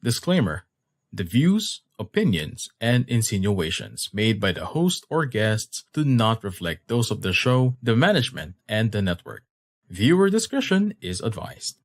Disclaimer: the views, opinions, and insinuations made by the host or guests do not reflect those of the show, the management, and the network. Viewer discretion is advised.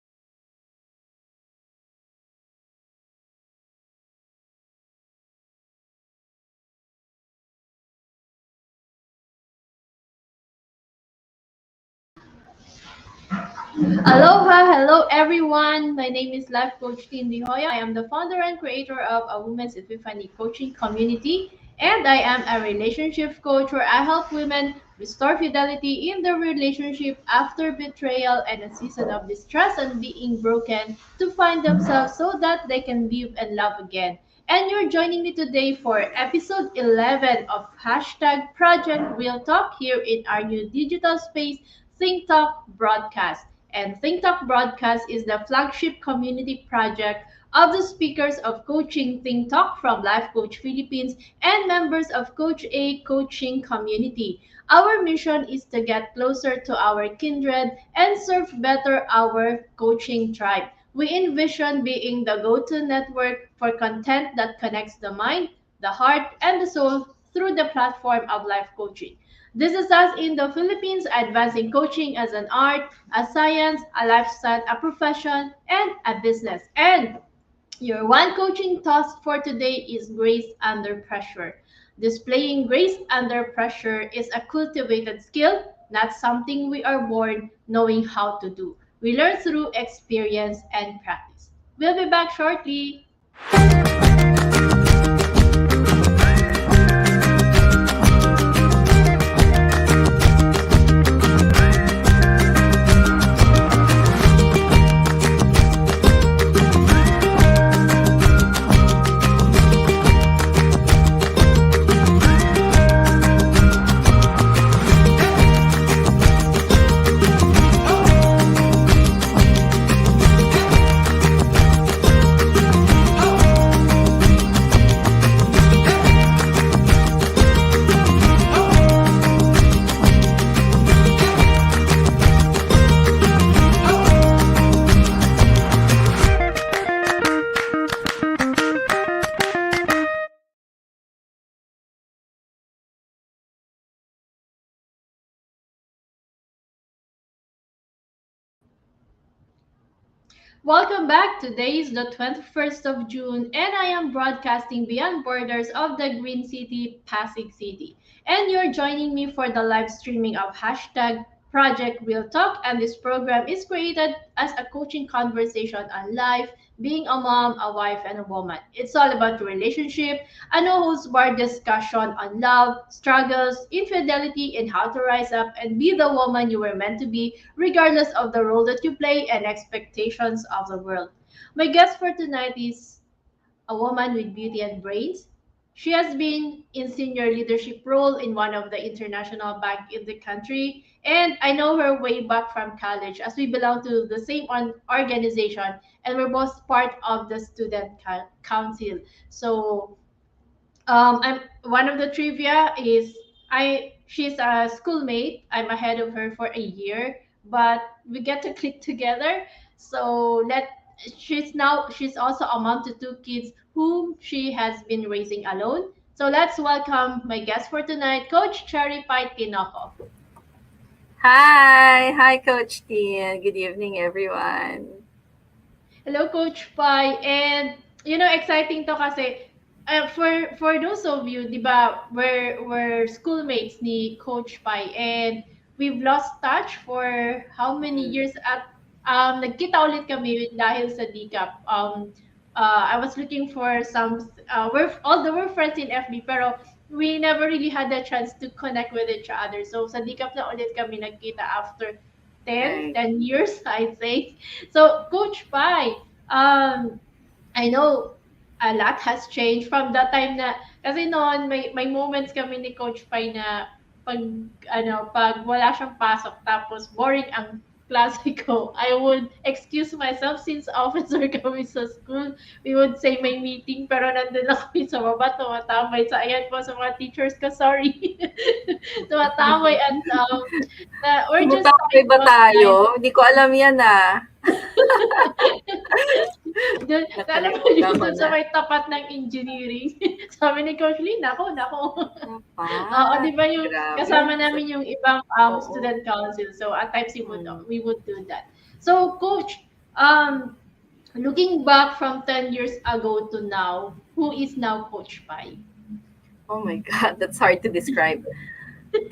Aloha, hello everyone. My name is Life Coach Joya. I am the founder and creator of a Women's Epiphany coaching community, and I am a relationship coach where I help women restore fidelity in their relationship after betrayal and a season of distress and being broken to find themselves so that they can live and love again. And you're joining me today for episode 11 of hashtag Project Real Talk here in our new digital space, Think Talk Broadcast. And Think Talk Broadcast is the flagship community project of the speakers of Coaching Think Talk from Life Coach Philippines and members of Coach A Coaching Community. Our mission is to get closer to our kindred and serve better our coaching tribe. We envision being the go to network for content that connects the mind, the heart, and the soul through the platform of life coaching. This is us in the Philippines advancing coaching as an art, a science, a lifestyle, a profession, and a business. And your one coaching task for today is grace under pressure. Displaying grace under pressure is a cultivated skill, not something we are born knowing how to do. We learn through experience and practice. We'll be back shortly. Welcome back. Today is the 21st of June, and I am broadcasting beyond borders of the Green City, Pasig City. And you're joining me for the live streaming of hashtag Project Real Talk. And this program is created as a coaching conversation on life, being a mom, a wife, and a woman. It's all about relationship, a no holds barred discussion on love, struggles, infidelity, and how to rise up and be the woman you were meant to be regardless of the role that you play and expectations of the world. My guest for tonight is a woman with beauty and brains. She has been in senior leadership role in one of the international bank in the country, and I know her way back from college as we belong to the same organization and we're both part of the student council. So I'm one of the trivia is I she's a schoolmate. I'm ahead of her for a year, but we get to click together. So let she's also a mom to two kids whom she has been raising alone. So let's welcome my guest for tonight, Coach Cherrie Tinoko. Hi, Coach T. Good evening, everyone. Hello, Coach Pai. And, exciting to kasi, for those of you, di ba, we're schoolmates ni Coach Pai. And we've lost touch for how many Mm. years at, nagkita ulit kami dahil sa DCAP. I was looking for some, we're friends in FB, pero we never really had the chance to connect with each other. So sa DCAP na ulit kami nagkita after ten Right. ten years, I think. So, Coach Pai, I know a lot has changed from that time na, kasi noon, may moments kami ni Coach Pai na pag, pag wala siyang pasok, tapos boring ang klase ko, I would excuse myself since officer kami sa school. We would say may meeting, pero nandun lang kami sa baba, tumatambay. So, ayan po sa mga teachers ko, sorry. Tumatambay at we're just Tumutambay talking ba about life. tayo? Hindi ko alam yan ah. Dun, lalapag yun Nakalimutan ko dun sa na. may tapat ng engineering. Sabi ni Coach Lee, nako, nako. Oo, Dapat. 'di ba yung Grabe. kasama namin yung ibang Oo. student council. So at times Mm. we would do that. So coach, um looking back from 10 years ago to now, who is now Coach Pai? Oh my God, that's hard to describe.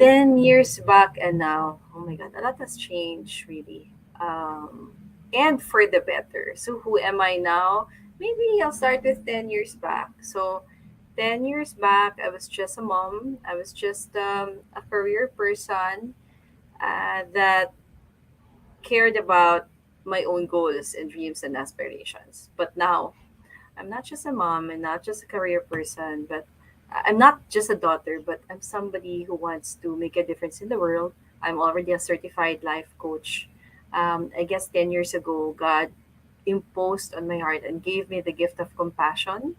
10 years back and now, oh my God, a lot has changed really. And for the better. So who am I now? Maybe I'll start with 10 years back. So 10 years back, I was just a mom. I was just a career person that cared about my own goals and dreams and aspirations. But now, I'm not just a mom and not just a career person, but I'm not just a daughter, but I'm somebody who wants to make a difference in the world. I'm already a certified life coach. I guess 10 years ago, God imposed on my heart and gave me the gift of compassion.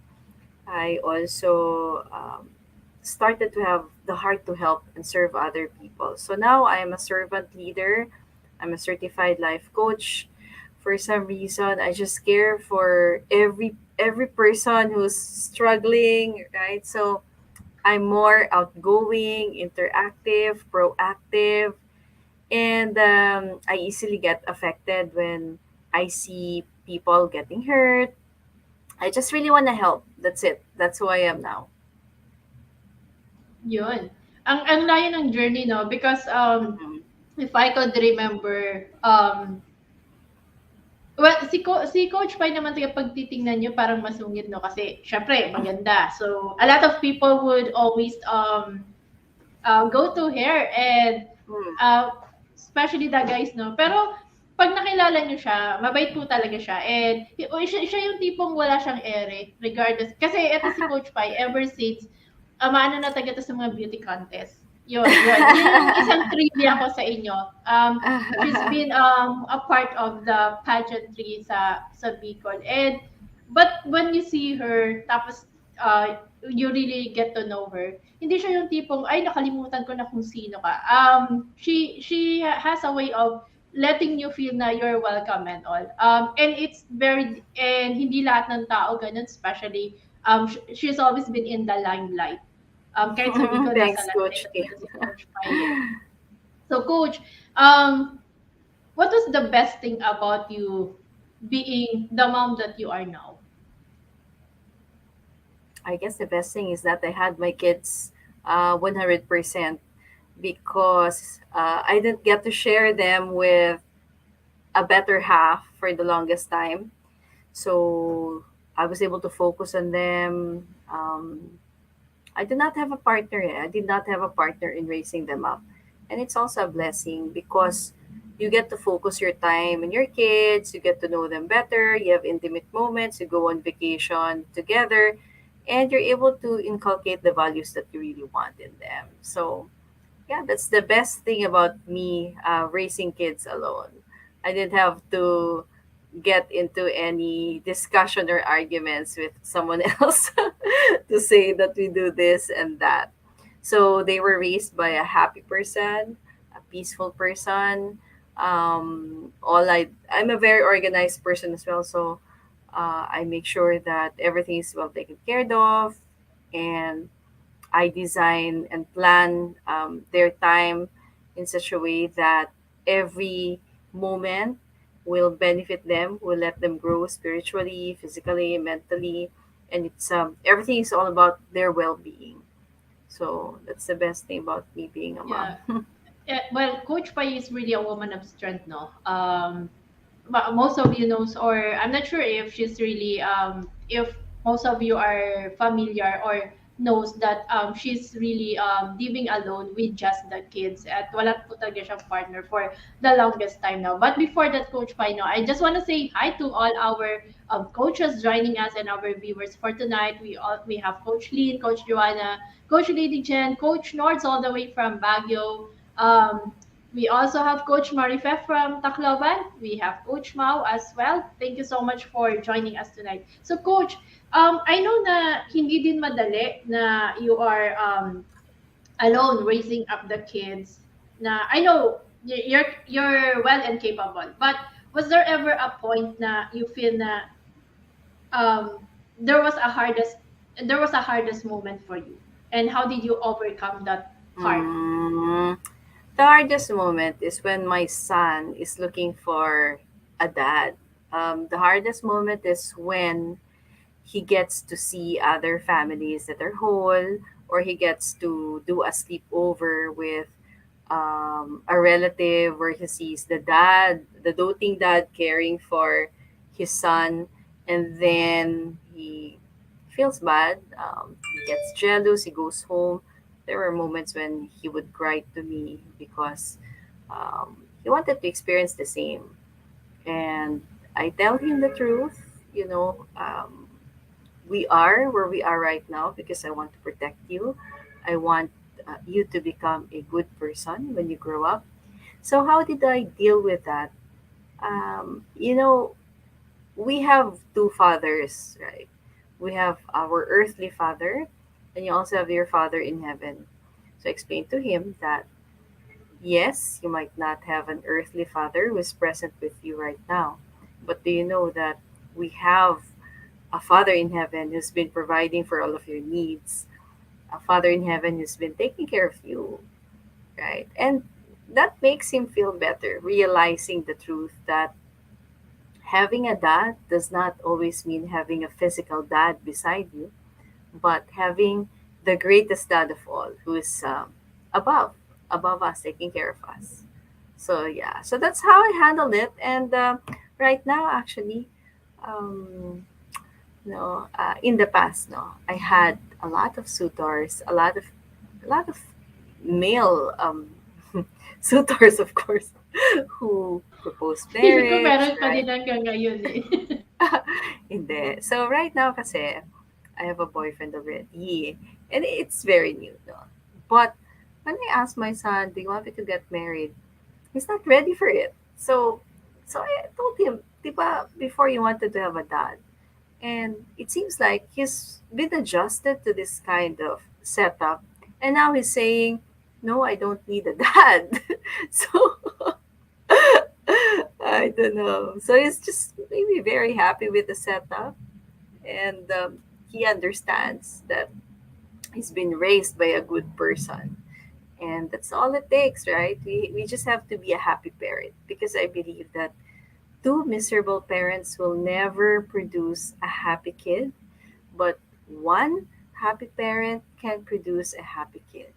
I also started to have the heart to help and serve other people. So now I am a servant leader. I'm a certified life coach. For some reason, I just care for every person who's struggling, right? So I'm more outgoing, interactive, proactive, and I easily get affected when I see people getting hurt. I just really want to help. That's it. That's who I am now. Yun. Ang layo ng journey, no? Because Mhm. if I could remember, well, si Coach Pai naman talaga pag titingnan niyo parang masungit, no? Kasi syempre maganda. So a lot of people would always go to her and Mm. uh, especially the guys, no? Pero pag nakilala niyo siya, mabait po talaga siya. And siya yung tipong wala siyang ere, regardless. Kasi eto si Coach Pai, ever since, maano na talaga to sa mga beauty contest. Yun, yun. Yun yung isang trivia ko sa inyo. She's been a part of the pageantry sa Bicol. And but when you see her, tapos you really get to know her, hindi siya yung tipong, ay, nakalimutan ko na kung sino ka. She has a way of letting you feel na you're welcome and all. And hindi lahat ng tao ganun, especially, she's always been in the limelight. Kahit sa Bicol, nasa Thanks, Coach limelight Kim. talaga si Coach Pai. So, Coach, um, what was the best thing about you being the mom that you are now? I guess the best thing is that I had my kids 100% because I didn't get to share them with a better half for the longest time. So I was able to focus on them. I did not have a partner. I did not have a partner in raising them up. And it's also a blessing because you get to focus your time on your kids, you get to know them better, you have intimate moments, you go on vacation together, and you're able to inculcate the values that you really want in them. So, yeah, that's the best thing about me raising kids alone. I didn't have to get into any discussion or arguments with someone else to say that we do this and that. So they were raised by a happy person, a peaceful person. I'm a very organized person as well, so I make sure that everything is well taken care of, and I design and plan their time in such a way that every moment will benefit them, will let them grow spiritually, physically, mentally, and it's everything is all about their well-being. So that's the best thing about me being a mom. Yeah. Well, Coach Pai is really a woman of strength, no? Most of you knows, or I'm not sure if she's really if most of you are familiar or knows that she's really living alone with just the kids at wala po talaga siyang partner for the longest time now. But before that, Coach Pino, I just want to say hi to all our coaches joining us and our viewers for tonight. We have Coach Lynn, Coach Joanna, Coach Lady Jen, Coach Nords all the way from Baguio. We also have Coach Marife from Tacloban. We have Coach Mao as well. Thank you so much for joining us tonight. So, Coach, I know na hindi din madali na you are alone raising up the kids. Na I know you're well and capable, but was there ever a point na you feel na um, there was a hardest there was a hardest moment for you, and how did you overcome that part? Mm, the hardest moment is when my son is looking for a dad. The hardest moment is when he gets to see other families that are whole, or he gets to do a sleepover with a relative where he sees the dad, the doting dad, caring for his son, and then he feels bad. He gets jealous. He goes home. There were moments when he would cry to me because he wanted to experience the same, and I tell him the truth. You know, we are where we are right now because I want to protect you. I want you to become a good person when you grow up. So, how did I deal with that? You know, we have two fathers, right? We have our earthly father, and you also have your father in heaven. So, I explained to him that yes, you might not have an earthly father who is present with you right now, but do you know that we have a Father in heaven who's been providing for all of your needs, a Father in heaven who's been taking care of you, right? And that makes him feel better, realizing the truth that having a dad does not always mean having a physical dad beside you, but having the greatest dad of all, who is above, above us, taking care of us. So yeah, so that's how I handled it. And right now, actually, um, no, in the past, no, I had a lot of suitors, a lot of male suitors, of course, who proposed Feeling ko marriage, meron pa din right? hanggang ngayon eh. Hindi. So right now, kasi I have a boyfriend already, and it's very new, no. But when I asked my son, "Do you want me to get married?" He's not ready for it. So I told him, "Diba, before you wanted to have a dad." And it seems like he's been adjusted to this kind of setup. And now he's saying, no, I don't need a dad. So I don't know. So he's just maybe very happy with the setup. And he understands that he's been raised by a good person. And that's all it takes, right? We just have to be a happy parent, because I believe that two miserable parents will never produce a happy kid, but one happy parent can produce a happy kid.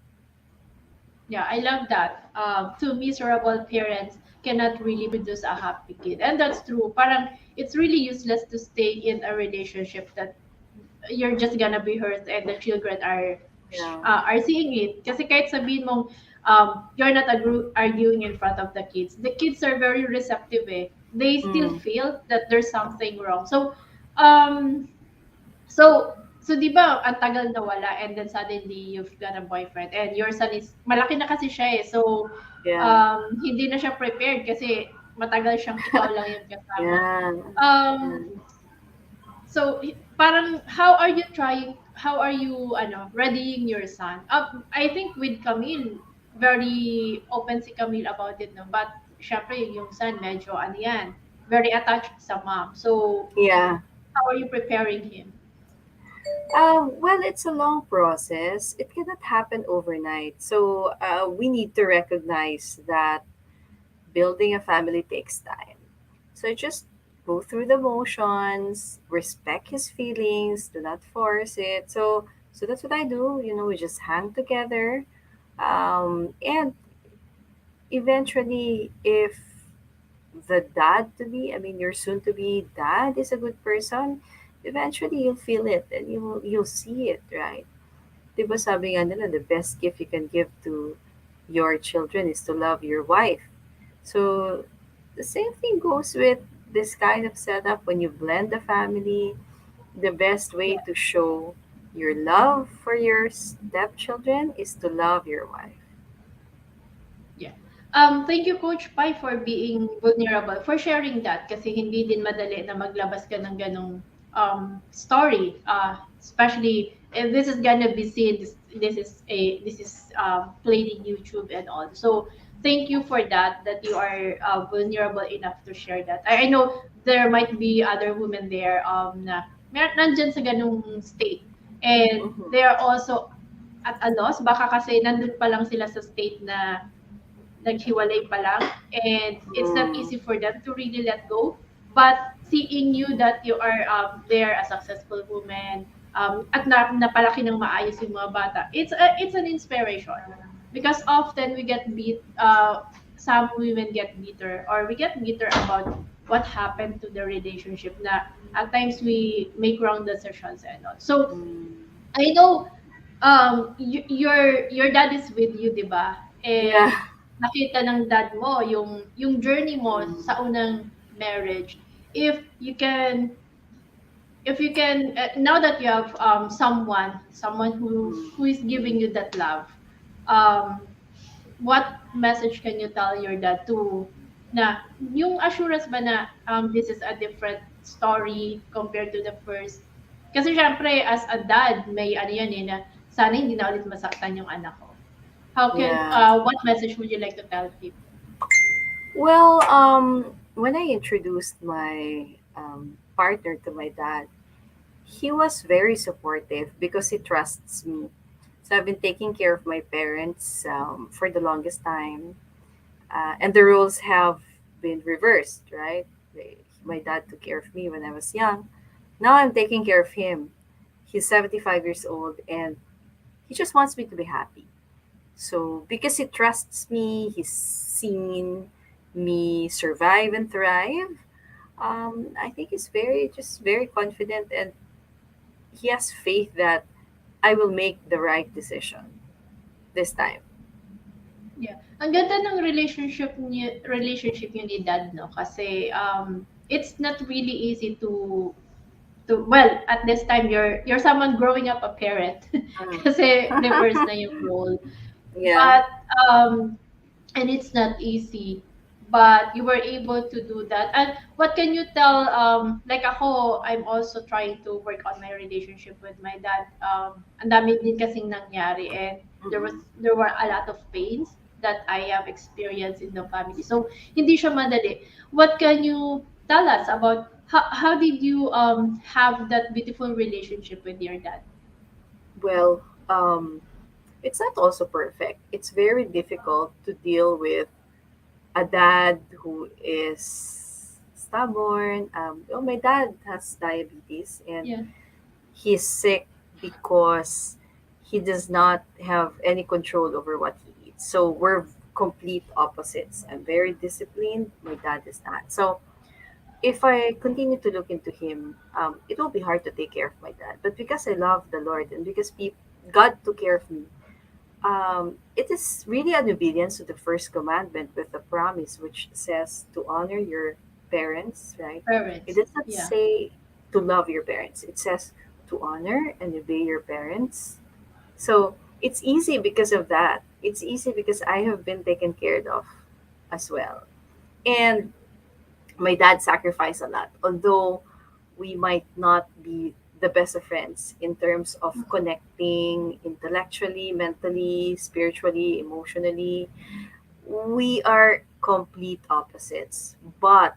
Yeah, I love that. Two miserable parents cannot really produce a happy kid. And that's true. Parang it's really useless to stay in a relationship that you're just gonna be hurt and the children Yeah. are seeing it. Kasi kahit sabihin mong you're not arguing in front of the kids are very receptive eh. They still Mm. feel that there's something wrong. Um, so, di ba, ang tagal nawala and then suddenly you've got a boyfriend and your son is, malaki na kasi siya eh. So, Yeah. hindi na siya prepared kasi matagal siyang ikaw lang yung kasama. Yeah. Yeah. Um, so, parang, how are you, readying your son? I think with Camille, very open si Camille about it, no? But, syempre, yung son, medyo, yan, very attached sa mom. So, Yeah. how are you preparing him? Well, it's a long process. It cannot happen overnight. So we need to recognize that building a family takes time. So just go through the motions, respect his feelings, do not force it. So that's what I do. You know, we just hang together, and eventually, if the dad to be, I mean, your soon to be dad is a good person, eventually you'll feel it and you'll see it, right? Diba sabi nga nila, the best gift you can give to your children is to love your wife. So the same thing goes with this kind of setup. When you blend the family, the best way Yeah. to show your love for your stepchildren is to love your wife. Yeah. Thank you, Coach Pai, for being vulnerable, for sharing that. Kasi hindi din madali na maglabas ka ng ganong story. Especially, if this is gonna be seen, this is played in YouTube and all. So, thank you for that, that you are vulnerable enough to share that. I know there might be other women there nandyan sa ganung state. And Mm-hmm. they are also at a loss. Baka kasi nandun pa lang sila sa state na naghiwalay pa lang. And it's not Mm. easy for them to really let go. But seeing you that you are there, a successful woman, at napalaki ng maayos yung mga bata, it's an inspiration. Because often we get some women get bitter or we get bitter about what happened to the relationship na at times we make wrong decisions and all. So Mm. I know your dad is with you, 'di ba? Yeah. And nakita ng dad mo yung journey mo Mm. sa unang marriage. If you can now that you have someone who is giving you that love, um what message can you tell your dad to na yung assurance ba na this is a different story compared to the first? Kasi syempre, as a dad, may ano yan eh, na sana hindi na ulit masaktan yung anak ko. Yeah. What message would you like to tell him? Well, when I introduced my partner to my dad, he was very supportive because he trusts me. So I've been taking care of my parents for the longest time, and the roles have been reversed, right? My dad took care of me when I was young. Now I'm taking care of him. He's 75 years old, and he just wants me to be happy. So because he trusts me, he's seen me survive and thrive. I think he's very confident, and he has faith that I will make the right decision this time. Yeah. Ang ganda ng relationship niyo ni dad, no? Kasi it's not really easy well, at this time you're someone growing up a parent Mm. kasi reverse na yung role. Yeah. But and it's not easy, but you were able to do that. And what can you tell, like ako, I'm also trying to work on my relationship with my dad. Ang dami din kasing nangyari, and Mm-mm. there were a lot of pains that I have experienced in the family, so hindi siya madali. What can you tell us about how did you have that beautiful relationship with your dad? Well, it's not also perfect. It's very difficult to deal with a dad who is stubborn. My dad has diabetes, and Yeah. he's sick because he does not have any control over what he eats. So we're complete opposites. I'm very disciplined. My dad is not. So if I continue to look into him, it will be hard to take care of my dad. But because I love the Lord and because God took care of me, it is really an obedience to the first commandment with the promise which says to honor your parents, right? It Parents. does not Yeah. say to love your parents, it says to honor and obey your parents. So it's easy because of that. It's easy because I have been taken care of as well. And my dad sacrificed a lot, although we might not be the best of friends in terms of connecting intellectually, mentally, spiritually, emotionally. We are complete opposites. But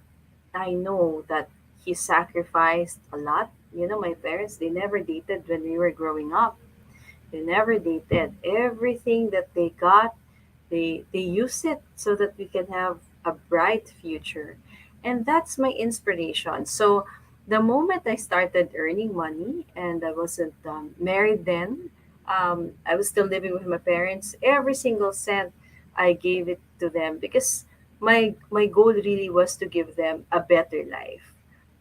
I know that he sacrificed a lot. You know, my parents, they never dated when we were growing up. They never dated. Everything that they got, they use it so that we can have a bright future. And that's my inspiration. So the moment I started earning money and I wasn't married then, I was still living with my parents. Every single cent I gave it to them because my goal really was to give them a better life,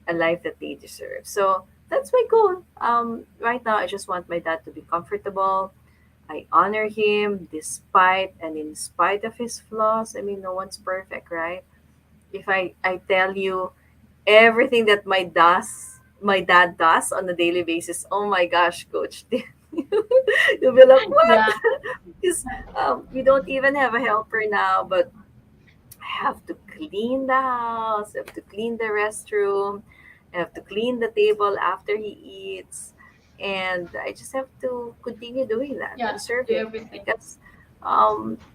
a life that they deserve. So that's my goal. Right now, I just want my dad to be comfortable. I honor him despite and in spite of his flaws. I mean, no one's perfect, right? If I tell you everything that my dad does on a daily basis, oh my gosh, coach, you'll be like, what? Yeah. Because we don't even have a helper now, but I have to clean the house, I have to clean the restroom, I have to clean the table after he eats. And I just have to continue doing that Yeah. and serve Do him everything. because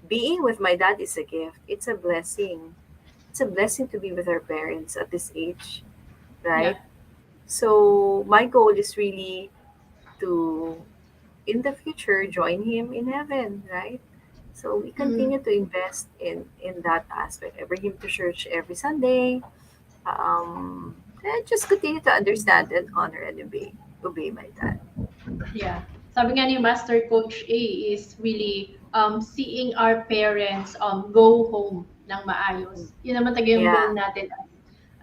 being with my dad is a gift. It's a blessing. It's a blessing to be with our parents at this age, Yeah. right? So my goal is really to, in the future, join him in heaven, right? So we Mm. continue to invest in that aspect. I bring him to church every Sunday. And just continue to understand and honor and obey my dad. Yeah. Sabi nga ni Master Coach A is really seeing our parents go home ng Mm. maayos. Yun naman talaga yung goal Yeah, natin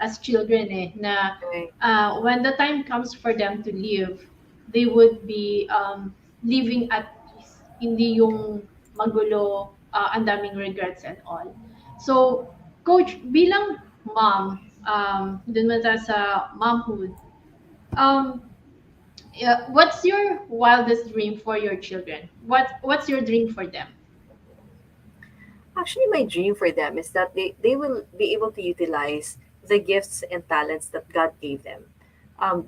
as children eh, na right. when the time comes for them to leave, they would be living at peace. Hindi yung magulo, ang daming regrets and all. So, Coach, bilang mom, dun man tayo sa momhood, um, yeah, what's your wildest dream for your children? What's your dream for them? Actually, my dream for them is that they will be able to utilize the gifts and talents that God gave them.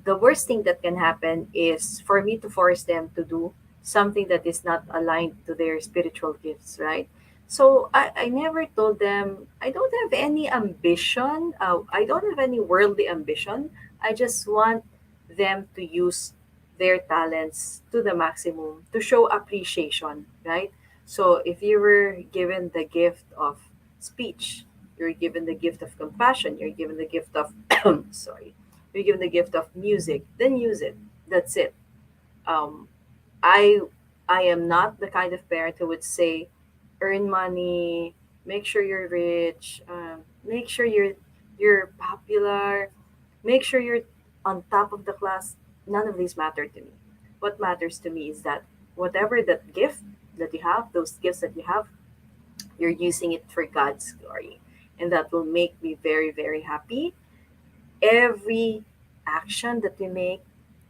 The worst thing that can happen is for me to force them to do something that is not aligned to their spiritual gifts, right? So I never told them, I don't have any ambition. I don't have any worldly ambition. I just want them to use their talents to the maximum to show appreciation, right? So if you were given the gift of speech, you're given the gift of compassion, you're given the gift of sorry, you're given the gift of music, then use it. That's it. Um, I I am not the kind of parent who would say, earn money, make sure you're rich, make sure you're popular, make sure you're on top of the class. None of these matter to me. What matters to me is that whatever that gift that you have, those gifts that you have, you're using it for God's glory. And that will make me very, very happy. Every action that we make,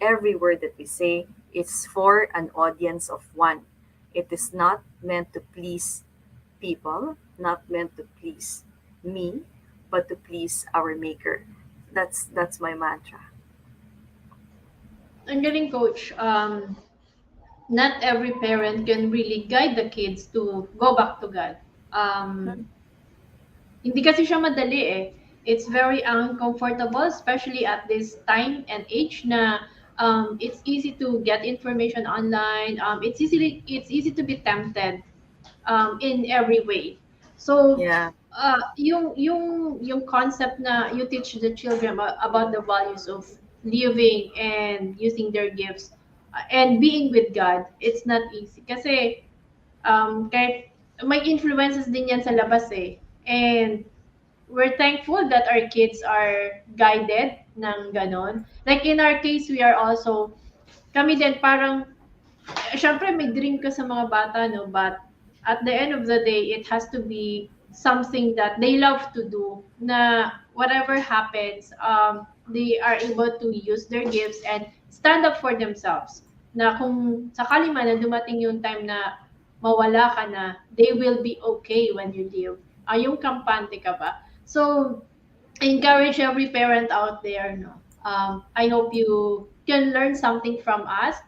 every word that we say, it's for an audience of one. It is not meant to please people, not meant to please me, but to please our maker. That's my mantra. Ang galing, Coach. Not every parent can really guide the kids to go back to God. Um, Hindi kasi siya madali eh. It's very uncomfortable, especially at this time and age na it's easy to get information online. It's easy to be tempted in every way. So, Yeah, yung concept na you teach the children about the values of living and using their gifts and being with God, it's not easy. Kasi kahit may influences din yan sa labas eh. And we're thankful that our kids are guided ng ganon. Like in our case, we are also, kami din parang syempre may dream ka sa mga bata, no? But at the end of the day, it has to be something that they love to do na whatever happens, they are able to use their gifts and stand up for themselves. Na kung sakali man na dumating yung time na mawala ka na, they will be okay when you leave. Yung kampante ka ba? So, I encourage every parent out there, no? I hope you can learn something from us.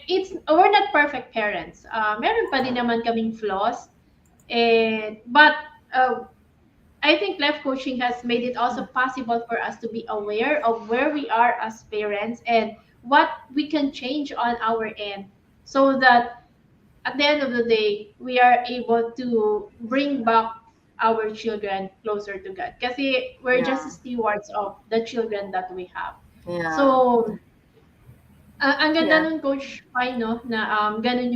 We're not perfect parents. Meron pa din naman kaming flaws. But uh, I think life coaching has made it also possible for us to be aware of where we are as parents and what we can change on our end so that at the end of the day, we are able to bring back our children closer to God. Kasi we're just yeah, stewards of the children that we have. yeah, So, ang ganda yeah, nun, Coach Pai, no, na ganun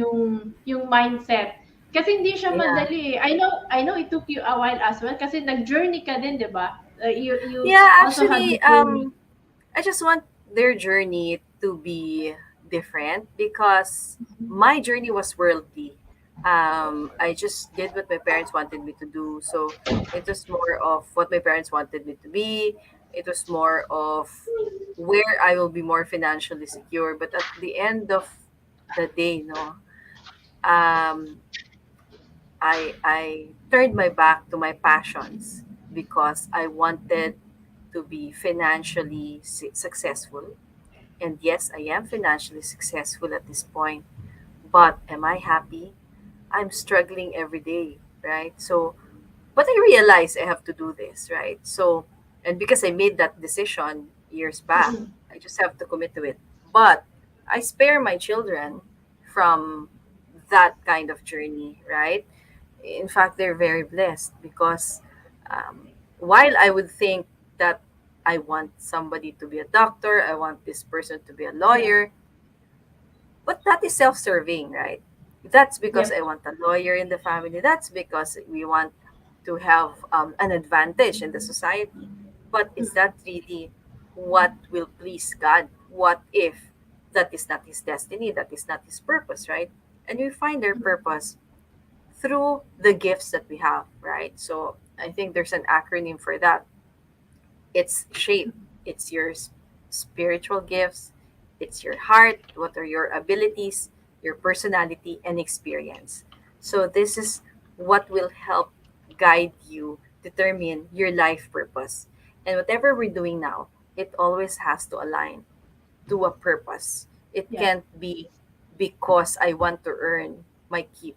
yung mindset. Kasi hindi siya yeah. madali eh. I know it took you a while as well kasi nag-journey ka din, di ba? You Yeah, also had the actually, journey. I just want their journey to be different because my journey was worldly. I just did what my parents wanted me to do. So it was more of what my parents wanted me to be. It was more of where I will be more financially secure. But at the end of the day, no, um, I turned my back to my passions because I wanted to be financially successful. And yes, I am financially successful at this point, but am I happy? I'm struggling every day, right? So, but I realize I have to do this, right? So, and because I made that decision, years back. Mm-mm. I just have to commit to it. But I spare my children from that kind of journey, right? In fact, they're very blessed because while I would think that I want somebody to be a doctor, I want this person to be a Yeah. lawyer, but that is self serving, right? That's because Yep. I want a lawyer in the family. That's because we want to have an advantage in the society. But is Mm-mm. that really what will please God? What if that is not His destiny? That is not His purpose, right? And we find our purpose through the gifts that we have, right? So I think there's an acronym for that. It's shape, it's your spiritual gifts, it's your heart, what are your abilities, your personality, and experience. So this is what will help guide you determine your life purpose. And whatever we're doing now, it always has to align to a purpose. It Yeah. can't be because I want to earn my keep.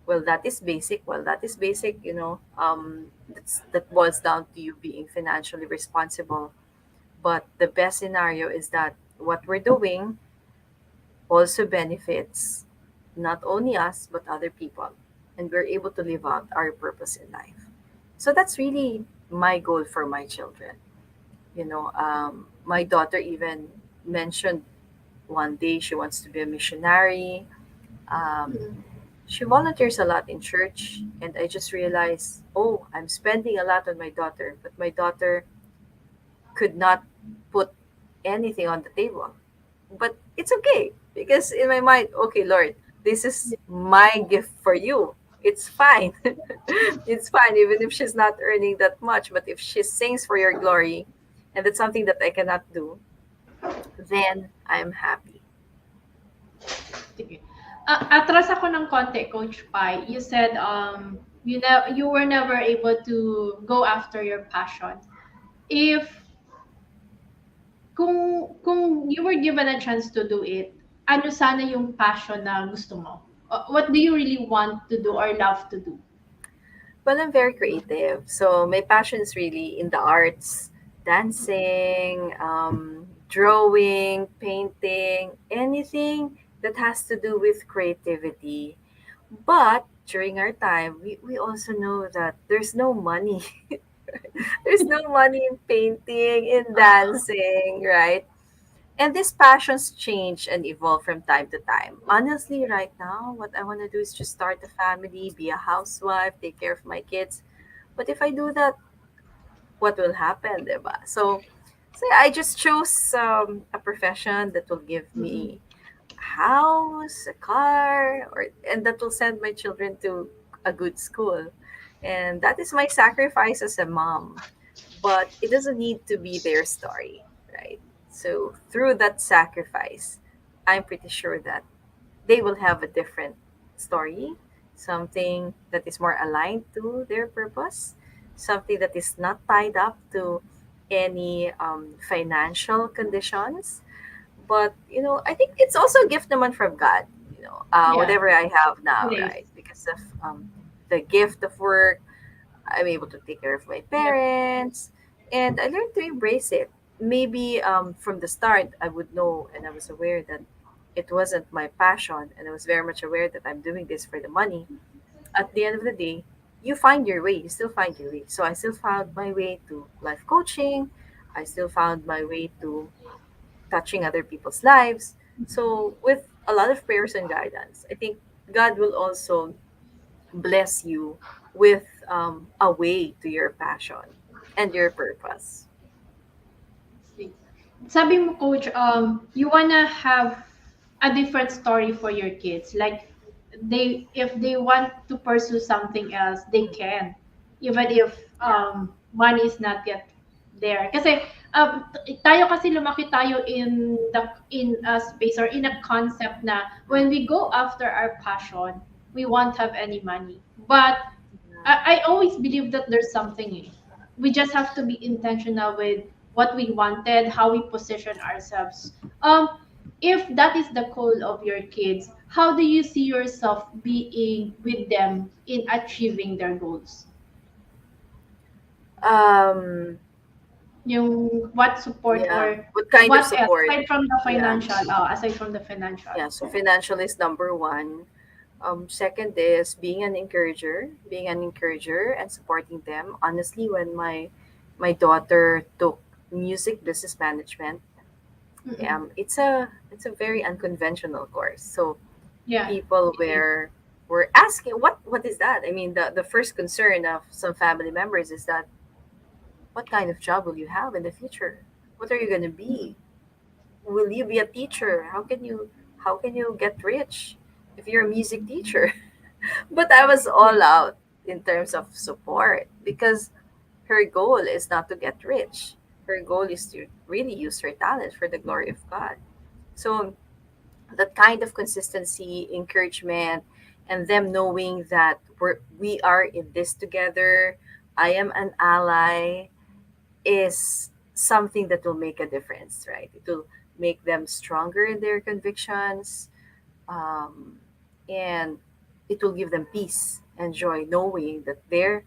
Well, that is basic. Well, that is basic, that boils down to you being financially responsible. But the best scenario is that what we're doing also benefits not only us, but other people. And we're able to live out our purpose in life. So that's really my goal for my children. My daughter even mentioned one day she wants to be a missionary. Um, Mm-mm. she volunteers a lot in church, and I just realized, oh, I'm spending a lot on my daughter, but my daughter could not put anything on the table. But it's okay because in my mind, okay, Lord, this is my gift for you. It's fine. It's fine, even if she's not earning that much. But if she sings for your glory, and that's something that I cannot do, then I'm happy. Sige. Atras ako ng konti, Coach Pai. You said you were never able to go after your passion. If kung you were given a chance to do it, ano sana yung passion na gusto mo? What do you really want to do or love to do? Well, I'm very creative. So my passion is really in the arts, dancing, drawing, painting, anything that has to do with creativity. But during our time, we also know that there's no money. There's no money in painting, in dancing, right? And these passions change and evolve from time to time. Honestly, right now, what I want to do is just start a family, be a housewife, take care of my kids. But if I do that, what will happen, diba? So yeah, I just chose a profession that will give Mm-mm. me a house, a car, and that will send my children to a good school. And that is my sacrifice as a mom. But it doesn't need to be their story, right? So through that sacrifice, I'm pretty sure that they will have a different story, something that is more aligned to their purpose, something that is not tied up to any financial conditions. But I think it's also a gift naman from God. Yeah, Whatever I have now, it is. right? Because of the gift of work, I'm able to take care of my Yep. parents, and I learned to embrace it. Maybe from the start, I would know and I was aware that it wasn't my passion, and I was very much aware that I'm doing this for the money. At the end of the day, you find your way, you still find your way. So I still found my way to life coaching, I still found my way to touching other people's lives. So, with a lot of prayers and guidance, I think God will also bless you with a way to your passion and your purpose. Sabi mo, Coach, you wanna have a different story for your kids. Like, if they want to pursue something else, they can. Even if Yeah. money is not yet there. Kasi, tayo kasi lumaki tayo in a space or in a concept na when we go after our passion, we won't have any money. But I always believe that there's something in. We just have to be intentional with what we wanted, how we position ourselves. If that is the goal of your kids, how do you see yourself being with them in achieving their goals? Um, yung what support Yeah. or What kind of what else support? aside Yeah. from the financial, aside from the financial. Yeah. So financial is number one. Second is being an encourager and supporting them. Honestly, when my daughter took music business management, Mm-mm. it's a very unconventional course. So Yeah, people it is. were asking, what is that? I mean, the first concern of some family members is that what kind of job will you have in the future? What are you going to be? Will you be a teacher? How can you get rich if you're a music teacher? But I was Yeah, all out in terms of support because her goal is not to get rich. Her goal is to really use her talent for the glory of God. So that kind of consistency, encouragement, and them knowing that we are in this together, I am an ally, is something that will make a difference, right? It will make them stronger in their convictions, um, and it will give them peace and joy knowing that their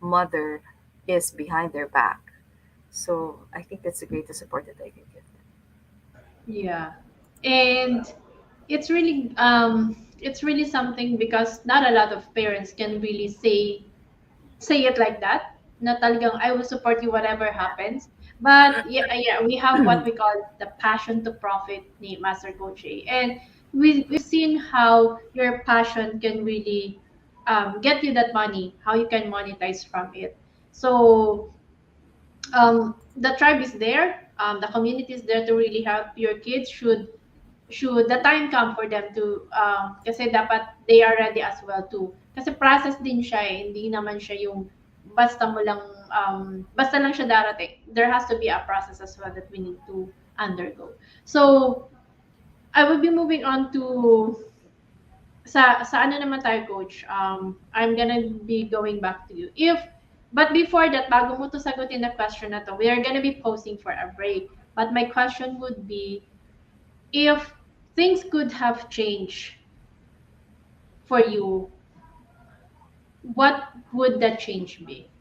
mother is behind their back. So I think that's the greatest support that I can give them. yeah. And it's really something because not a lot of parents can really say it like that. Na talagang I will support you whatever happens. But yeah, yeah, we have what we call the passion to profit ni Master Coach A. And we've seen how your passion can really get you that money, how you can monetize from it. So the tribe is there, the community is there to really help your kids should the time come for them to kasi dapat they are ready as well too. Kasi process din siya eh. Hindi naman siya yung basta mo lang basta lang siya darating. There has to be a process as well that we need to undergo. So I will be moving on to sa ano naman tayo coach. I'm gonna be going back to you. If but before that, bago mo to sagutin na question na to, we are gonna be posing for a break. But my question would be if things could have changed for you, what would that change be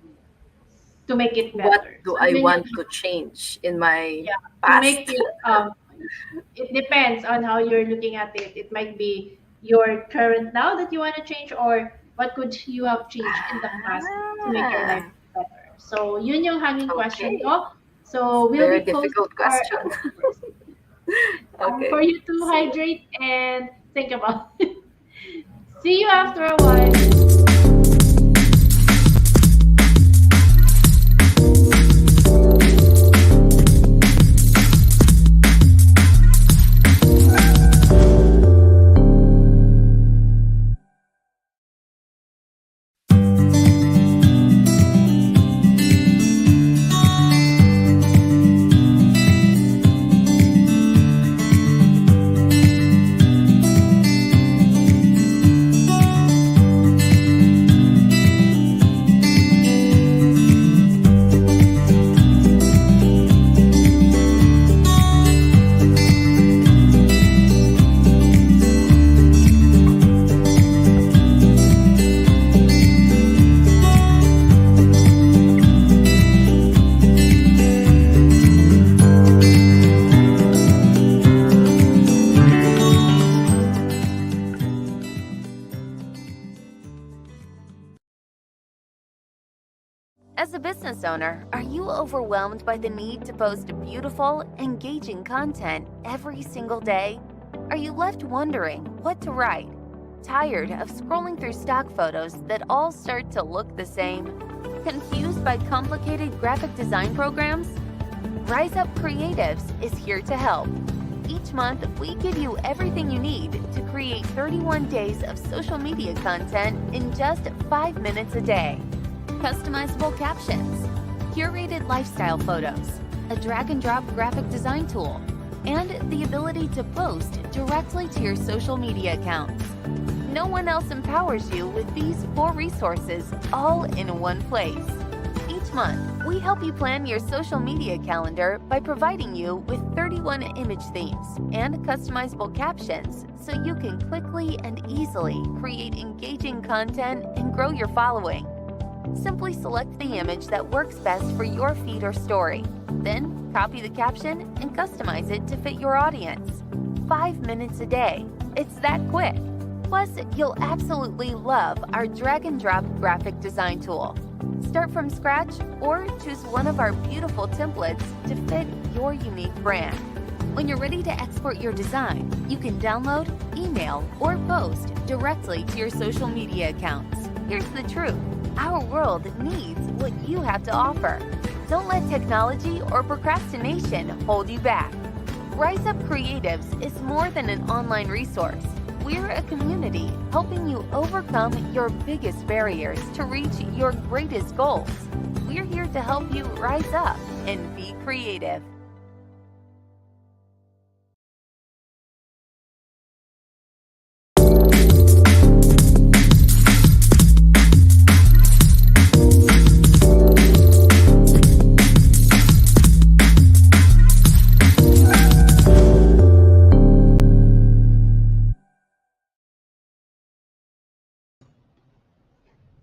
to make it What better? do So I yun yung, want to change in my yeah, to make past? it it depends on how you're looking at it. It might be your current now that you want to change or what could you have changed in the past to make your life Ah, better. So yun yung hanging question okay. ko. So we'll Very be posing difficult for question. for Okay. you to See you. hydrate and think about it. See you after a while. As a business owner, are you overwhelmed by the need to post beautiful, engaging content every single day? Are you left wondering what to write? Tired of scrolling through stock photos that all start to look the same? Confused by complicated graphic design programs? Rise Up Creatives is here to help. Each month, we give you everything you need to create 31 days of social media content in just 5 minutes a day. Customizable captions, curated lifestyle photos, a drag and drop graphic design tool, and the ability to post directly to your social media accounts. No one else empowers you with these 4 resources all in one place. Each month, we help you plan your social media calendar by providing you with 31 image themes and customizable captions so you can quickly and easily create engaging content and grow your following. Simply select the image that works best for your feed or story. Then, copy the caption and customize it to fit your audience. 5 minutes a day. It's that quick. Plus, you'll absolutely love our drag and drop graphic design tool. Start from scratch or choose one of our beautiful templates to fit your unique brand. When you're ready to export your design, you can download, email, or post directly to your social media accounts. Here's the truth. Our world needs what you have to offer. Don't let technology or procrastination hold you back. Rise Up Creatives is more than an online resource. We're a community helping you overcome your biggest barriers to reach your greatest goals. We're here to help you rise up and be creative.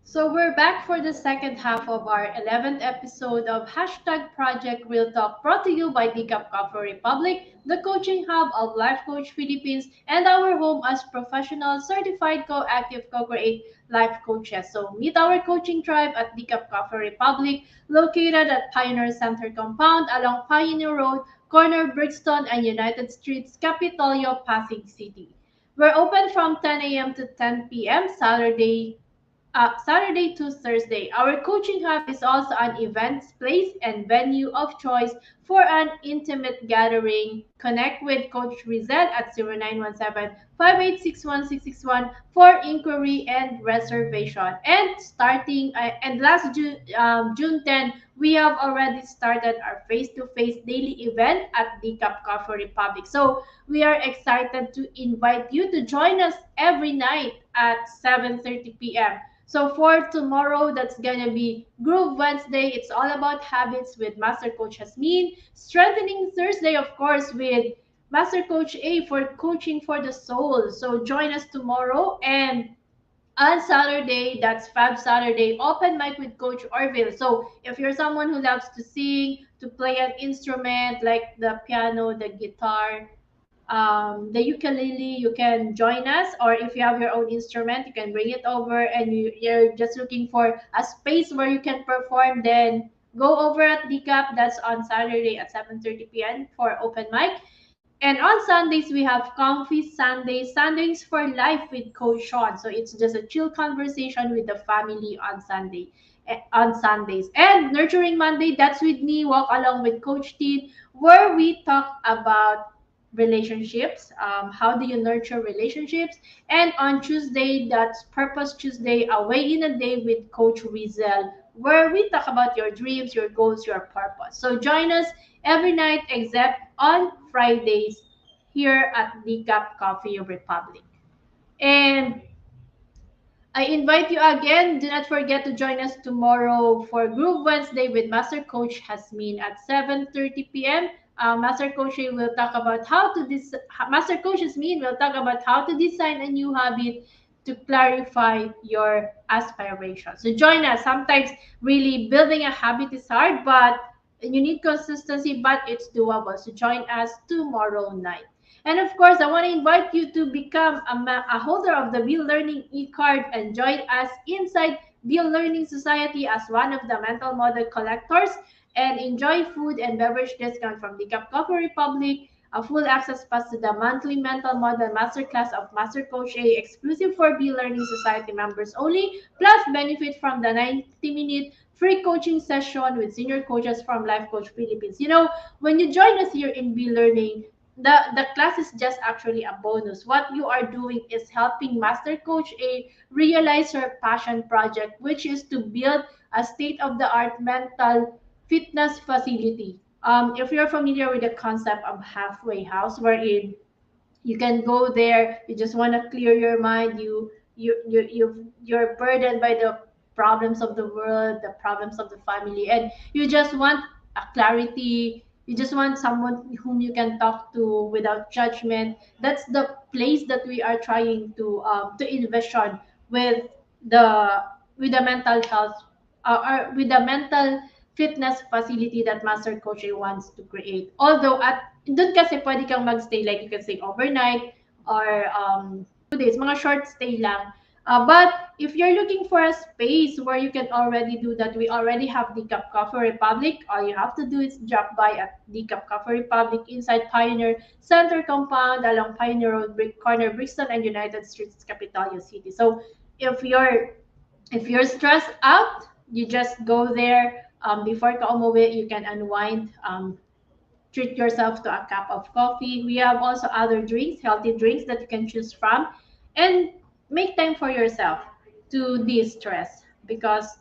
So we're back for the second half of our 11th episode of Hashtag Project Real Talk, brought to you by Decaf Coffee Republic, the coaching hub of Life Coach Philippines, and our home as professional certified co-active co-create life coaches. So meet our coaching tribe at Decaf Coffee Republic, located at Pioneer Center Compound along Pioneer Road, corner Brixton and United Streets, Capitolio, Pasig City. We're open from 10 a.m. to 10 p.m. Saturday to Thursday. Our coaching hub is also an events place and venue of choice for an intimate gathering. Connect with Coach Rizet at 0917-586-1661 for inquiry and reservation. And last June 10, we have already started our face-to-face daily event at the Cup Coffee Republic. So we are excited to invite you to join us every night at 7:30 p.m. So for tomorrow, that's gonna be Groove Wednesday. It's all about habits with Master Coach Hasmin. Strengthening Thursday, of course, with Master Coach A for coaching for the soul. So join us tomorrow. And on Saturday, that's Fab Saturday, open mic with Coach Orville. So if you're someone who loves to sing, to play an instrument like the piano, the guitar, the ukulele, you can join us. Or if you have your own instrument, you can bring it over, and you're just looking for a space where you can perform, then go over at DCAP. That's on Saturday at 7:30 p.m. for open mic. And on Sundays, we have Comfy Sundays, Sundays for Life with Coach Sean. So it's just a chill conversation with the family on on Sundays. And Nurturing Monday, that's with me, walk along with Coach Teen, where we talk about relationships. How do you nurture relationships? And on Tuesday, that's Purpose Tuesday, Away in a Day with Coach Rizel, where we talk about your dreams, your goals, your purpose. So join us every night except on Fridays here at the Cup Coffee Republic. And I invite you again. Do not forget to join us tomorrow for Groove Wednesday with Master Coach Hasmin at 7:30 p.m. Master Coach will talk about Master Coach Hasmin will talk about how to design a new habit to clarify your aspirations. So join us. Sometimes really building a habit is hard, but you need consistency, but it's doable. So join us tomorrow night. And of course, I want to invite you to become a holder of the Bill Learning e-card and join us inside Bill Learning Society as one of the mental model collectors, and enjoy food and beverage discount from the Cup Coffee Republic, a full access pass to the monthly mental model masterclass of Master Coach A, exclusive for Bill Learning Society members only, plus benefit from the 90-minute free coaching session with senior coaches from Life Coach Philippines. You know, when you join us here in Bill Learning, the class is just actually a bonus. What you are doing is helping Master Coach A realize her passion project, which is to build a state of the art mental fitness facility. If you're familiar with the concept of halfway house, wherein you can go there, you just want to clear your mind, you're burdened by the problems of the world, the problems of the family, and you just want a clarity, you just want someone whom you can talk to without judgment. That's the place that we are trying to envision with the mental health or with the mental fitness facility that Master Coaching wants to create. Although at doon kasi pwede kang magstay, like you can stay overnight or 2 days, mga short stay lang. But if you're looking for a space where you can already do that, we already have Decaf Coffee Republic. All you have to do is drop by at Decaf Coffee Republic inside Pioneer Center compound along Pioneer Road, corner Brixton and United Streets, Capitolio City. So if you're if you're stressed out, you just go there. Before ka umuwi, you can unwind. Treat yourself to a cup of coffee. We have also other drinks, healthy drinks that you can choose from, and make time for yourself to de-stress because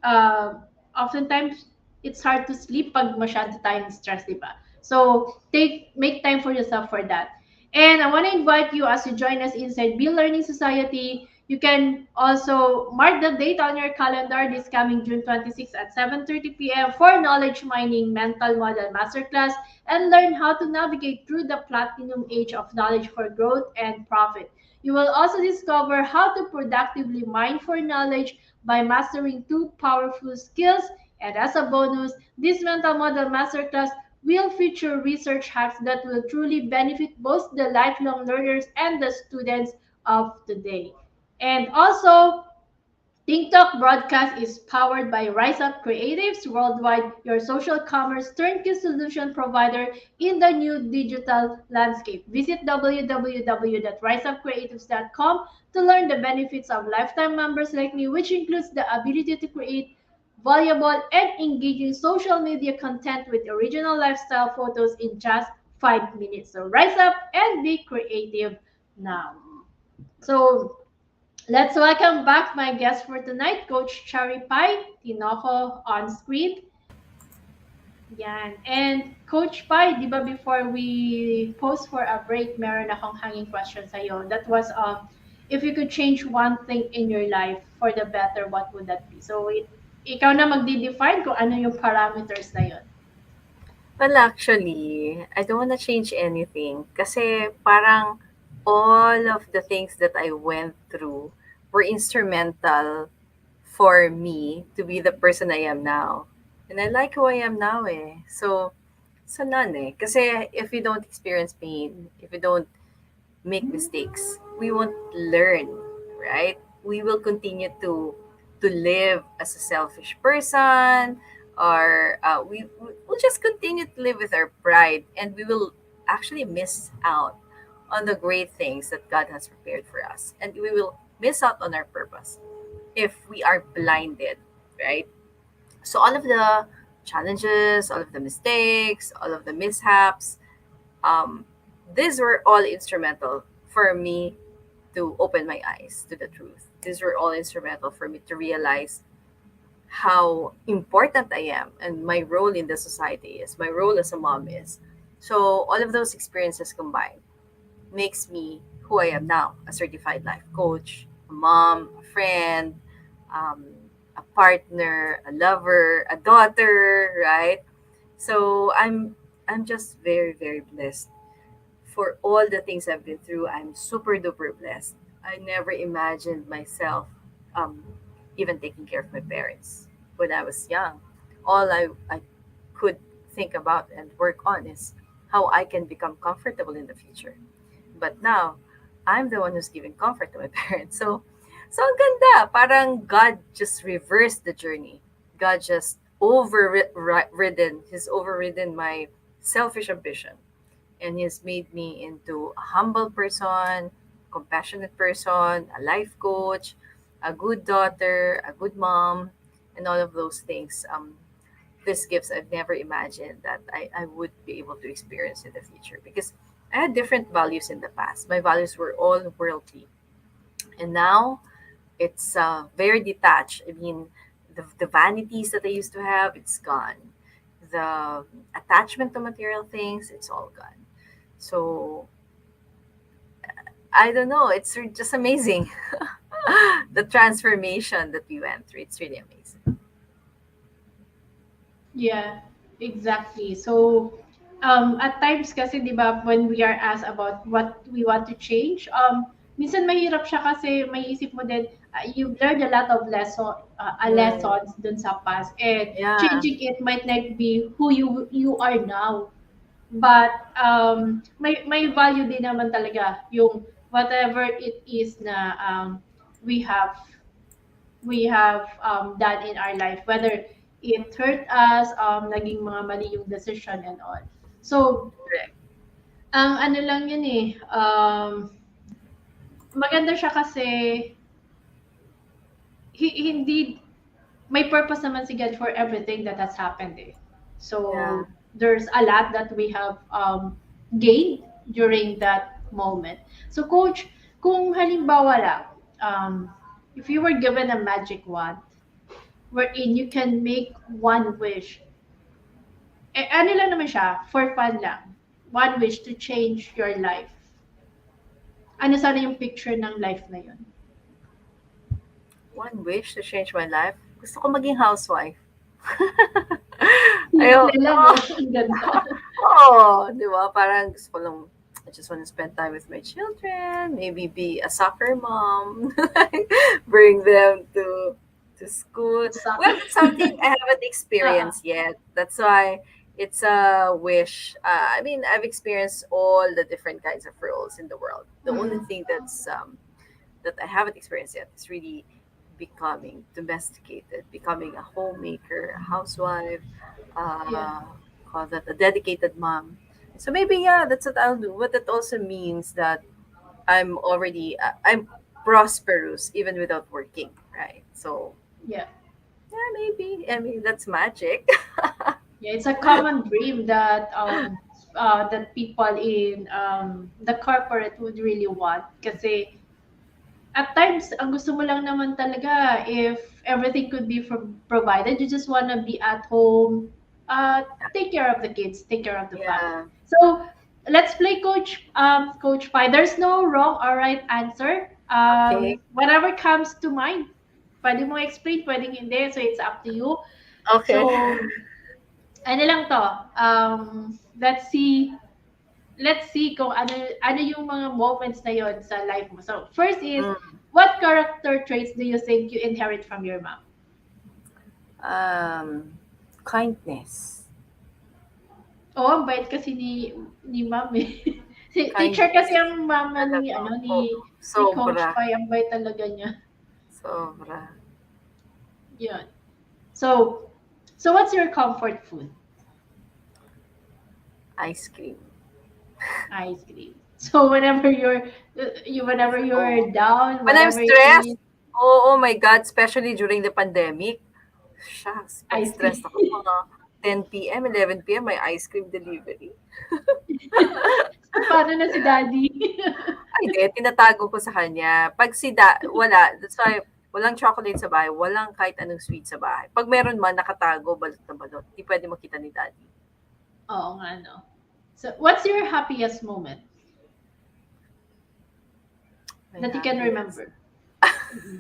uh, oftentimes it's hard to sleep pag masyado tayong stress, di ba? So, make time for yourself for that. And I want to invite you as you join us inside Be Learning Society. You can also mark the date on your calendar this coming June 26 at 7:30 p.m. for Knowledge Mining Mental Model Masterclass and learn how to navigate through the platinum age of knowledge for growth and profit. You will also discover how to productively mine for knowledge by mastering two powerful skills. And as a bonus, this mental model masterclass will feature research hacks that will truly benefit both the lifelong learners and the students of today. And also, TikTok broadcast is powered by Rise Up Creatives Worldwide, your social commerce turnkey solution provider in the new digital landscape. Visit www.riseupcreatives.com to learn the benefits of lifetime members like me, which includes the ability to create valuable and engaging social media content with original lifestyle photos in just 5 minutes. So rise up and be creative now. So let's welcome back my guest for tonight, Coach Cherrie Pai, Tinoko on screen. Yan. And Coach Pai, di ba before we pause for a break, meron akong hanging question sa'yo. That was, if you could change one thing in your life for the better, what would that be? So, ikaw na magdi-define kung ano yung parameters na yun. Well, actually, I don't wanna change anything kasi parang all of the things that I went through were instrumental for me to be the person I am now. And I like who I am now eh. So none eh. Kasi if you don't experience pain, if you don't make mistakes, we won't learn, right? We will continue to live as a selfish person, or we'll just continue to live with our pride, and we will actually miss out on the great things that God has prepared for us, and we will miss out on our purpose if we are blinded, right? So all of the challenges, all of the mistakes, all of the mishaps, um, these were all instrumental for me to open my eyes to the truth. These were all instrumental for me to realize how important I am and my role in the society is, my role as a mom is. So all of those experiences combined makes me who I am now, a certified life coach, a mom, a friend, um, a partner, a lover, a daughter, right? So I'm just very, very blessed for all the things I've been through. I'm super duper blessed. I never imagined myself um, even taking care of my parents when I was young. All I could think about and work on is how I can become comfortable in the future. But now, I'm the one who's giving comfort to my parents. So ang ganda. Parang God just reversed the journey. God just he's overridden my selfish ambition, and he's made me into a humble person, compassionate person, a life coach, a good daughter, a good mom, and all of those things. These gifts I've never imagined that I would be able to experience in the future, because I had different values in the past. My values were all worldly, and now it's very detached. I mean, the vanities that I used to have, it's gone. The attachment to material things, it's all gone. So I don't know. It's just amazing. The transformation that we went through. It's really amazing. Yeah, exactly. So, at times kasi, di ba, when we are asked about what we want to change, minsan mahirap siya kasi may isip mo din, you've learned a lot of Mm, lessons dun sa past, and yeah. changing it might not be who you are now. But may value din naman talaga yung whatever it is na we have done in our life, whether it hurt us, naging mga mali yung decision and all. So, Correct. ang ano lang yun eh, maganda siya kasi hindi may purpose naman si God for everything that has happened eh. Yeah. So, there's a lot that we have gained during that moment. So, Coach, kung halimbawa lang, if you were given a magic wand, wherein you can make one wish, ano lang naman siya, for fun lang, one wish to change your life. Ano sana yung picture ng life na yun? One wish to change my life. Gusto ko maging housewife. Ayo, Simple lang, oh, no? Ang ganda. oh, di ba? Parang gusto ko lang, I just want to spend time with my children, maybe be a soccer mom, bring them to school. Soccer. Well, it's something I haven't Ah, experienced yet. That's why it's a wish. I mean, I've experienced all the different kinds of roles in the world. The only mm, thing that I haven't experienced yet is really becoming domesticated, becoming a homemaker, a housewife, yeah, uh, call that a dedicated mom. So maybe yeah, that's what I'll do. But that also means that I'm prosperous even without working, right? So yeah. yeah, maybe I mean that's magic. Yeah, it's a common dream that that people in the corporate would really want kasi at times ang gusto mo lang naman talaga if everything could be provided, you just want to be at home, uh take care of the kids, take care of the family. Yeah. So let's play Coach Pi. There's no wrong or right answer. Okay. Whatever comes to mind. Pwede mo explain, pwedeng hindi. So it's up to you. Okay. So ano lang to, let's see kung ano yung mga moments na yon sa life mo. So, first is, Mm. what character traits do you think you inherit from your mom? Um, kindness. Oh, ang bait kasi ni ma'am eh. Si teacher kasi Kindness. ang mama ni Talaga. ano Oh, ni Coach sobra. Pai, ang bait talaga niya. Sobra. Yun. So what's your comfort food? Ice cream. Ice cream. So whenever you're Oh. down, When I'm whatever it stressed, is, oh my God, especially during the pandemic, shucks, pag ice cream. stressed ako, mga 10 p.m., 11 p.m., may ice cream delivery. So paano na si Daddy? Ay, hindi, tinatago ko sa kanya. Pag wala, that's why, walang chocolate sa bahay, walang kahit anong sweet sa bahay. Pag meron man, nakatago, balot na balot. Hindi pwede makita ni daddy. Oo nga, no. So, what's your happiest moment My that you can happiest. remember? Mm-mm.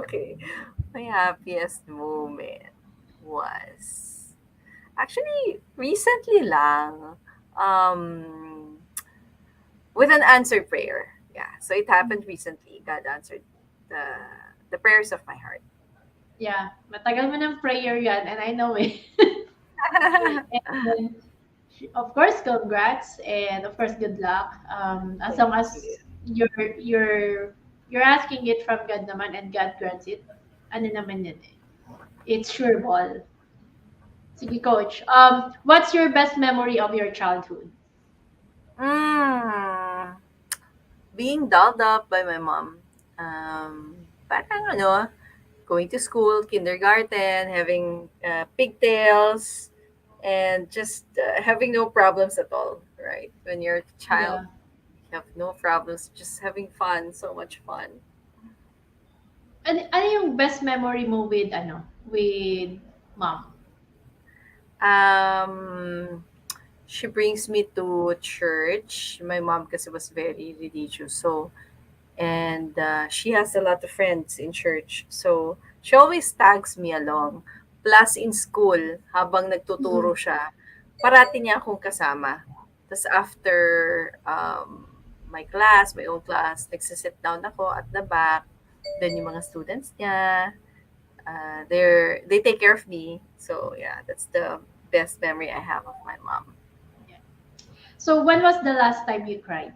Okay. My happiest moment was actually recently lang. Um, with an answered prayer. Yeah. So it happened recently. God answered the the prayers of my heart. Yeah, matagal mo ng prayer yan, and I know it. And of course, congrats, and of course, good luck. As Thank long you. as you're asking it from God naman, and God grants it, ano naman yun eh. It's sure ball. Sige, Coach. What's your best memory of your childhood? Mm, being dolled up by my mom. Parang ano, going to school, kindergarten, having pigtails, and just having no problems at all, right? When you're a child, Yeah. you have no problems, just having fun, so much fun. Ano yung best memory mo with mom? Um, she brings me to church. My mom kasi was very religious, so and she has a lot of friends in church. So she always tags me along. Plus in school, habang nagtuturo Mm. siya, parati niya akong kasama. Tapos after my class, my own class, nagsisit down ako at the back. Then yung mga students niya, they take care of me. So yeah, that's the best memory I have of my mom. Yeah. So when was the last time you cried?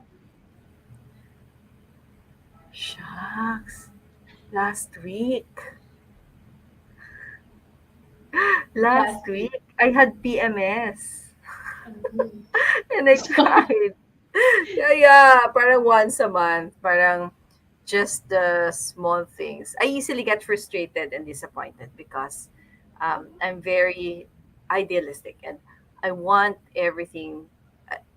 Shucks. Last week. Last Last week. week, I had PMS. Mhm. And I So, cried. Yeah, parang once a month. Parang just the small things. I easily get frustrated and disappointed because I'm very idealistic and I want everything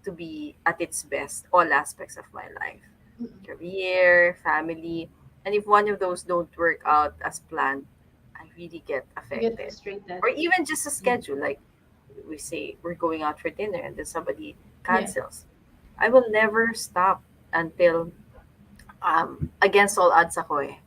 to be at its best, all aspects of my life, mm, career, family. And if one of those don't work out as planned, I really get you get affected. frustrated. Or even just a Mm. schedule, like we say we're going out for dinner and then somebody Yeah. cancels. I will never stop until against all odds ako eh.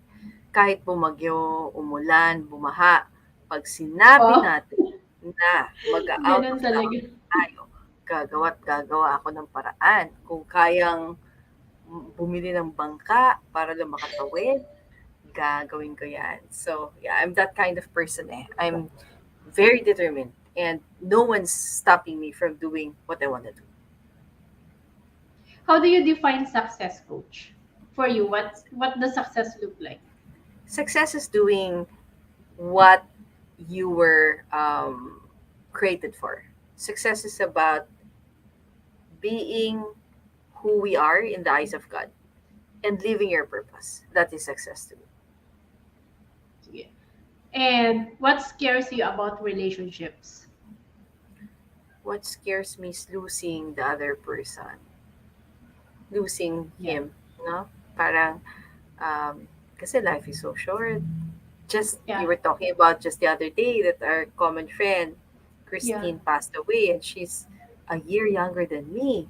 Kahit bumagyo, umulan, bumaha, pag sinabi Oh, natin na mag-out ganun of town talaga. tayo, gagawa't gagawa ako ng paraan. Kung kayang bumili ng bangka para lang makatawid, gagawin ko yan. So, yeah, I'm that kind of person eh. I'm very determined and no one's stopping me from doing what I want to do. How do you define success, coach? For you, what does success look like? Success is doing what you were created for. Success is about being who we are in the eyes of God and living your purpose. That is success to me. Yeah. And what scares you about relationships? What scares me is losing the other person, losing Yeah. him. No, parang kasi life is so short. Just Yeah. you were talking about just the other day that our common friend Yeah. Christine passed away, and she's a year younger than me.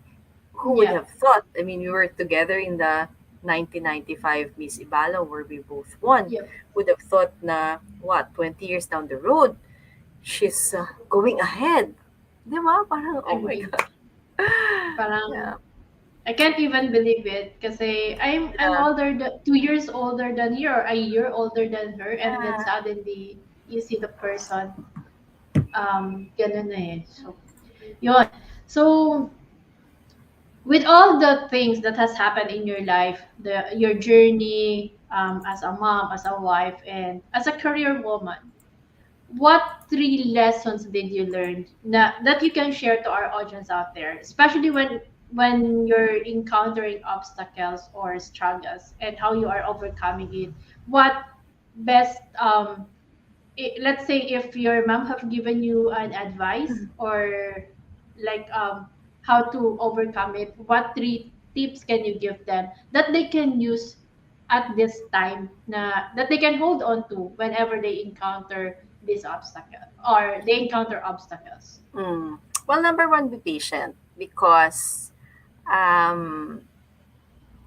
Who would Yeah. have thought? I mean, we were together in the 1995 Miss Ibalong where we both won. Yep. Would have thought na, what, 20 years down the road, she's going ahead. Di ba? Parang, oh my Agree. God. Parang Yeah. I can't even believe it kasi I'm Yeah. older 2 years older than you or a year older than her, and then Yeah. suddenly you see the person ganun na eh. So yun. So with all the things that has happened in your life, your journey as a mom, as a wife, and as a career woman, what three lessons did you learn that you can share to our audience out there, especially when you're encountering obstacles or struggles and how you are overcoming it? What best let's say if your mom have given you an advice or like how to overcome it, what three tips can you give them that they can use at this time that they can hold on to whenever they encounter this obstacle or they encounter obstacles? Mm. Well, number one, be patient because um,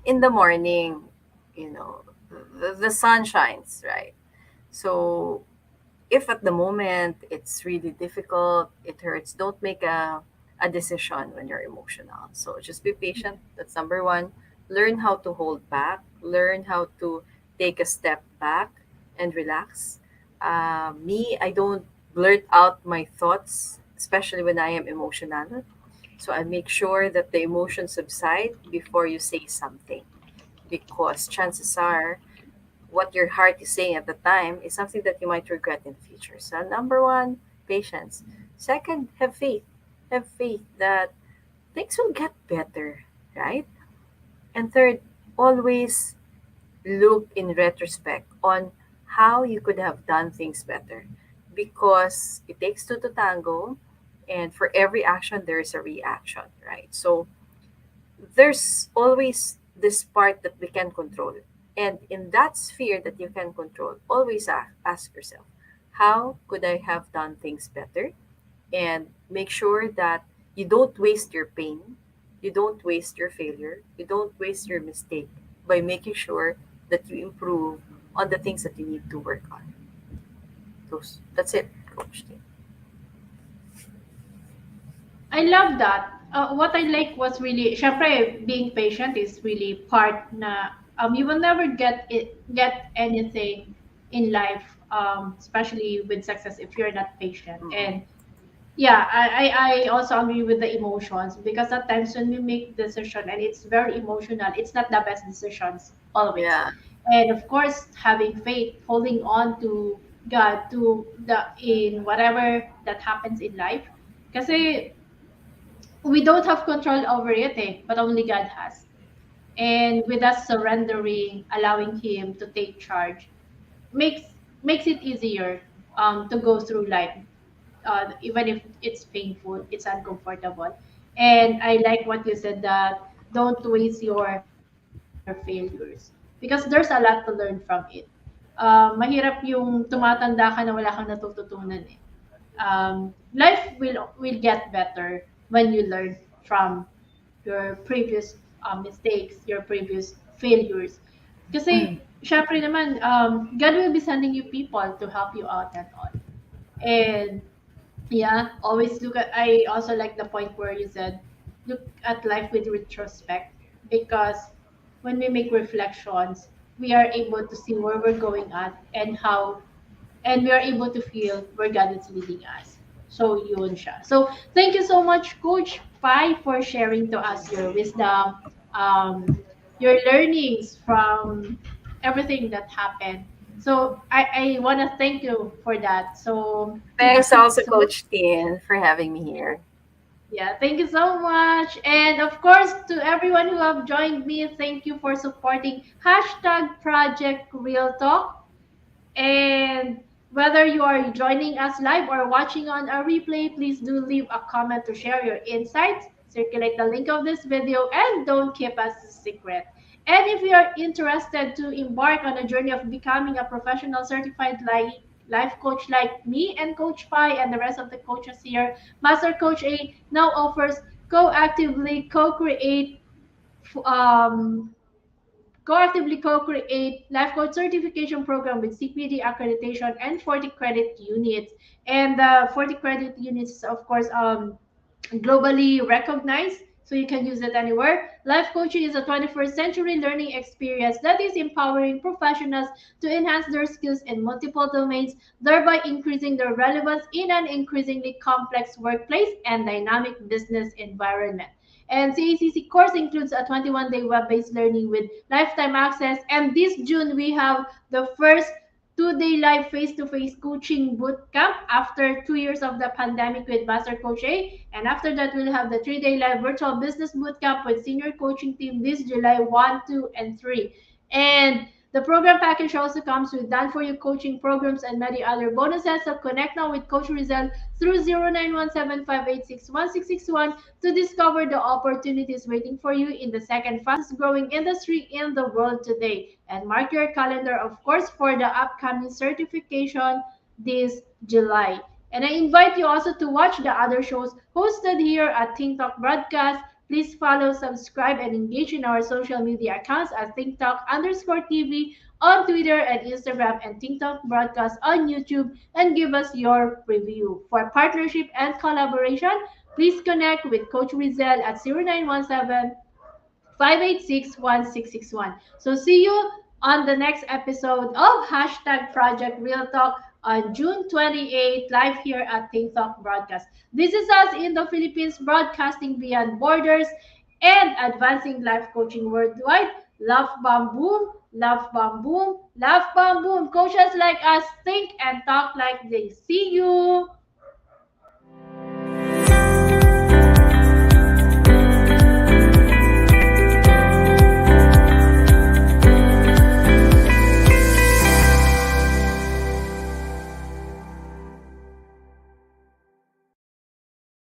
in the morning, you know, the sun shines, right? So if at the moment it's really difficult, it hurts, don't make a decision when you're emotional. So just be patient. That's number one. Learn how to hold back, learn how to take a step back and relax. Me, I don't blurt out my thoughts, especially when I am emotional. So I make sure that the emotions subside before you say something because chances are what your heart is saying at the time is something that you might regret in the future. So, number one, patience. Second, have faith. Have faith that things will get better, right? And third, always look in retrospect on how you could have done things better because it takes two to tango, and for every action, there is a reaction, right? So, there's always this part that we can control. And in that sphere that you can control, always ask yourself, how could I have done things better? And make sure that you don't waste your pain, you don't waste your failure, you don't waste your mistake by making sure that you improve on the things that you need to work on. That's it, Coach Tim. I love that. What I like was really, syempre, being patient is really part na you will never get anything in life, especially with success, if you're not patient. Mm-mm. And yeah, I also agree with the emotions, because at times when we make decision and it's very emotional, it's not the best decisions always. Yeah. And of course, having faith, holding on to God, to the in whatever that happens in life, because we don't have control over it, but only God has. And with us surrendering, allowing Him to take charge, makes makes it easier to go through life, even if it's painful, it's uncomfortable. And I like what you said, that don't waste your failures, because there's a lot to learn from it. Mahirap yung tumatanda ka na wala kang natututunan eh. Life will get better when you learn from your previous mistakes, your previous failures. Mm. Kasi, syempre naman, God will be sending you people to help you out and all. And yeah, always look at, I also like the point where you said, look at life with retrospect, because when we make reflections, we are able to see where we're going at and how, and we are able to feel where God is leading us. So yun siya. So thank you so much, Coach Pai, for sharing to us your wisdom, your learnings from everything that happened. So I want to thank you for that. So yeah, Thanks also, so Coach Tien, for having me here. yeah, thank you so much. And of course, to everyone who have joined me, thank you for supporting hashtag Project Real Talk. And whether you are joining us live or watching on a replay, please do leave a comment to share your insights. Circulate the link of this video and don't keep us a secret. And if you are interested to embark on a journey of becoming a professional certified life coach like me and Coach Pai and the rest of the coaches here, Master Coach A now offers co-actively co-create um, co-actively co-create life coach certification program with CPD accreditation and 40 credit units. And the 40 credit units is of course globally recognized, so you can use it anywhere. Life coaching is a 21st century learning experience that is empowering professionals to enhance their skills in multiple domains, thereby increasing their relevance in an increasingly complex workplace and dynamic business environment. And CACC course includes a 21-day web-based learning with lifetime access. And this June, we have the first 2-day live face-to-face coaching boot camp after 2 years of the pandemic with Master Coach A. And after that, we'll have the 3-day live virtual business boot camp with senior coaching team this July 1, 2, and 3. And the program package also comes with done for you coaching programs and many other bonuses. So connect now with Coach Rizal through 0917-586-1661 to discover the opportunities waiting for you in the second fastest growing industry in the world today. And mark your calendar, of course, for the upcoming certification this July. And I invite you also to watch the other shows hosted here at Think Talk Broadcast. Please follow, subscribe, and engage in our social media accounts at ThinkTalk_TV on Twitter and Instagram, and ThinkTalk Broadcast on YouTube, and give us your review. For partnership and collaboration, please connect with Coach Rizel at 0917 586-1661. So see you on the next episode of hashtag Project Real Talk on June 28th, live here at Think Talk Broadcast. This is us in the Philippines, broadcasting beyond borders and advancing life coaching worldwide. Love bomb boom, love bomb boom, love bomb boom. Coaches like us think and talk like they. See you.